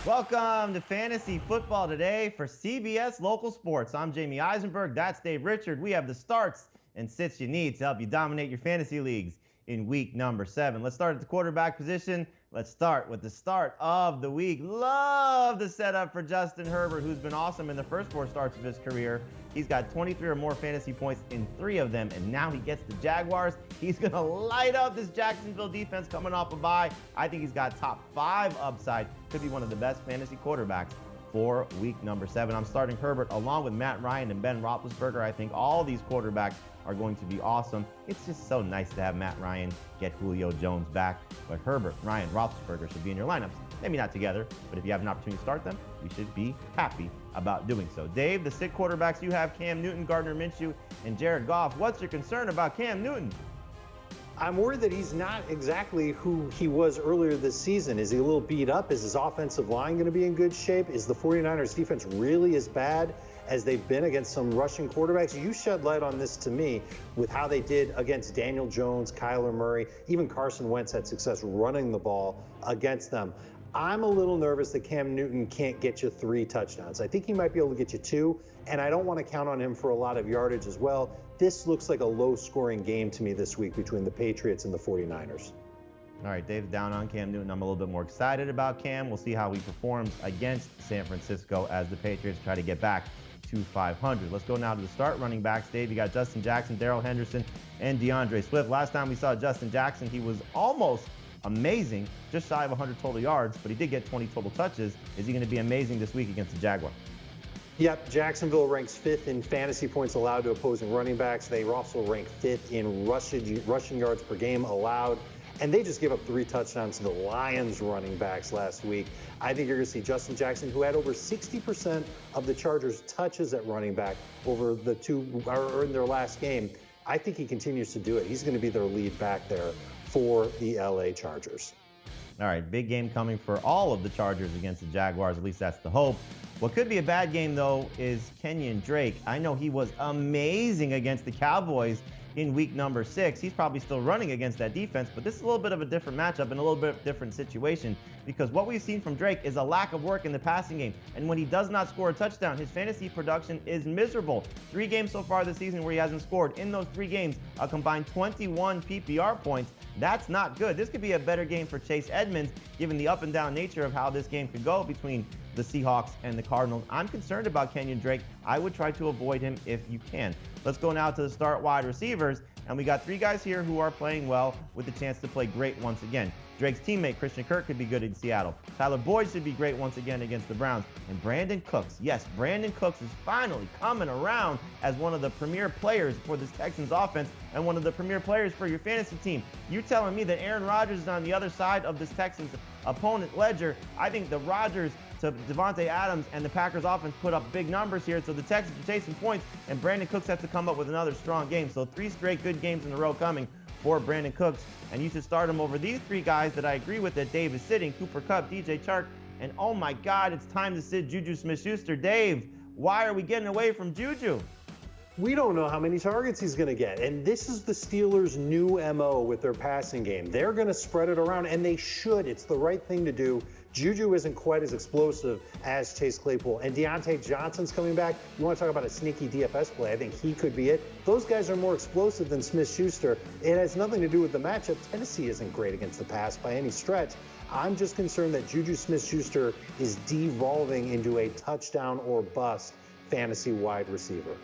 Welcome to Fantasy Football Today for CBS Local Sports. I'm Jamey Eisenberg. That's Dave Richard. We have the starts and sits you need to help you dominate your fantasy leagues in week number 7. Let's start at the quarterback position. Let's start with the start of the week. Love the setup for Justin Herbert, who's been awesome in the first 4 starts of his career. He's got 23 or more fantasy points in 3 of them, and now he gets the Jaguars. He's going to light up this Jacksonville defense coming off a bye. I think he's got top 5 upside. Could be one of the best fantasy quarterbacks for week number 7. I'm starting Herbert along with Matt Ryan and Ben Roethlisberger. I think all these quarterbacks are going to be awesome. It's just so nice to have Matt Ryan get Julio Jones back. But Herbert, Ryan, Roethlisberger should be in your lineups. Maybe not together, but if you have an opportunity to start them, you should be happy about doing so. Dave, the 6 quarterbacks you have, Cam Newton, Gardner Minshew, and Jared Goff. What's your concern about Cam Newton? I'm worried that he's not exactly who he was earlier this season. Is he a little beat up? Is his offensive line going to be in good shape? Is the 49ers defense really as bad as they've been against some rushing quarterbacks? You shed light on this to me with how they did against Daniel Jones, Kyler Murray, even Carson Wentz had success running the ball against them. I'm a little nervous that Cam Newton can't get you 3 touchdowns. I think he might be able to get you 2, and I don't want to count on him for a lot of yardage as well. This looks like a low-scoring game to me this week between the Patriots and the 49ers. All right, Dave's down on Cam Newton. I'm a little bit more excited about Cam. We'll see how he performs against San Francisco as the Patriots try to get back to 500. Let's go now to the start running backs. Dave, you got Justin Jackson, Darrell Henderson, and DeAndre Swift. Last time we saw Justin Jackson, he was almost amazing, just shy of 100 total yards, but he did get 20 total touches. Is he going to be amazing this week against the Jaguars? Yep, Jacksonville ranks 5th in fantasy points allowed to opposing running backs. They also rank 5th in rushing yards per game allowed. And they just gave up 3 touchdowns to the Lions running backs last week. I think you're going to see Justin Jackson, who had over 60% of the Chargers' touches at running back over the 2 or in their last game. I think he continues to do it. He's going to be their lead back there for the LA Chargers. All right, big game coming for all of the Chargers against the Jaguars. At least that's the hope. What could be a bad game, though, is Kenyon Drake. I know he was amazing against the Cowboys in week number 6. He's probably still running against that defense, but this is a little bit of a different matchup and a little bit different situation because what we've seen from Drake is a lack of work in the passing game. And when he does not score a touchdown, his fantasy production is miserable. 3 games so far this season where he hasn't scored. In those 3 games, a combined 21 PPR points. That's not good. This could be a better game for Chase Edmonds, given the up and down nature of how this game could go between the Seahawks and the Cardinals. I'm concerned about Kenyon Drake. I would try to avoid him if you can. Let's go now to the start wide receivers. And we got 3 guys here who are playing well with the chance to play great once again. Drake's teammate, Christian Kirk, could be good in Seattle. Tyler Boyd should be great once again against the Browns. And Brandon Cooks, yes, Brandon Cooks is finally coming around as one of the premier players for this Texans offense and one of the premier players for your fantasy team. You're telling me that Aaron Rodgers is on the other side of this Texans opponent ledger. I think the Rodgers to Devontae Adams and the Packers offense put up big numbers here, so the Texans are chasing points, and Brandon Cooks has to come up with another strong game. So 3 straight good games in a row coming for Brandon Cooks, and you should start him over these 3 guys that I agree with that Dave is sitting: Cooper Kupp, DJ Chark, and oh my God, it's time to sit Juju Smith-Schuster. Dave, why are we getting away from Juju? We don't know how many targets he's going to get. And this is the Steelers' new MO with their passing game. They're going to spread it around, and they should. It's the right thing to do. Juju isn't quite as explosive as Chase Claypool. And Deontay Johnson's coming back. You want to talk about a sneaky DFS play? I think he could be it. Those guys are more explosive than Smith-Schuster. It has nothing to do with the matchup. Tennessee isn't great against the pass by any stretch. I'm just concerned that Juju Smith-Schuster is devolving into a touchdown or bust fantasy wide receiver.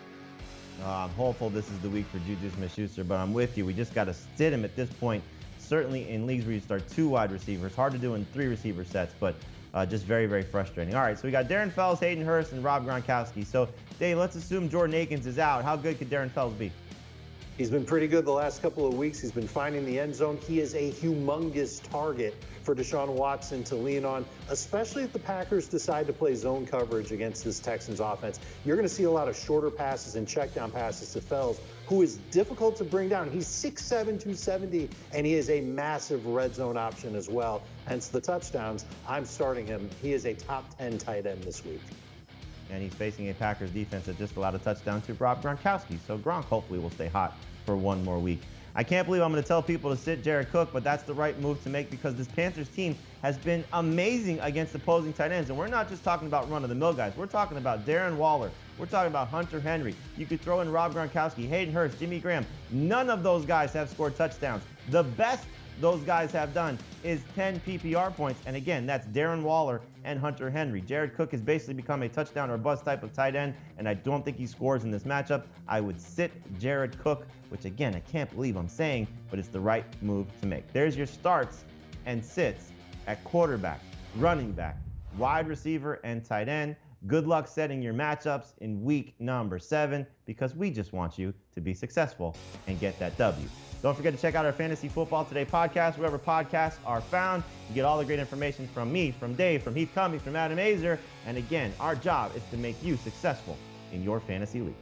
I'm hopeful this is the week for Juju Smith-Schuster, but I'm with you. We just got to sit him at this point. Certainly in leagues where you start 2 wide receivers. Hard to do in 3 receiver sets, but just very, very frustrating. All right, so we got Darren Fells, Hayden Hurst, and Rob Gronkowski. So, Dave, let's assume Jordan Akins is out. How good could Darren Fells be? He's been pretty good the last couple of weeks. He's been finding the end zone. He is a humongous target for Deshaun Watson to lean on, especially if the Packers decide to play zone coverage against this Texans offense. You're going to see a lot of shorter passes and check down passes to Fells, who is difficult to bring down. He's 6'7", 270, and he is a massive red zone option as well. Hence the touchdowns. I'm starting him. He is a top 10 tight end this week. And he's facing a Packers defense that just allowed a touchdown to Rob Gronkowski. So Gronk hopefully will stay hot for one more week. I can't believe I'm going to tell people to sit Jared Cook, but that's the right move to make because this Panthers team has been amazing against opposing tight ends. And we're not just talking about run-of-the-mill guys. We're talking about Darren Waller. We're talking about Hunter Henry. You could throw in Rob Gronkowski, Hayden Hurst, Jimmy Graham. None of those guys have scored touchdowns. The best those guys have done is 10 PPR points. And again, that's Darren Waller and Hunter Henry. Jared Cook has basically become a touchdown or bust type of tight end, and I don't think he scores in this matchup. I would sit Jared Cook, which again, I can't believe I'm saying, but it's the right move to make. There's your starts and sits at quarterback, running back, wide receiver, and tight end. Good luck setting your matchups in week number 7 because we just want you to be successful and get that W. Don't forget to check out our Fantasy Football Today podcast, wherever podcasts are found. You get all the great information from me, from Dave, from Heath Cummings, from Adam Azer. And again, our job is to make you successful in your fantasy leagues.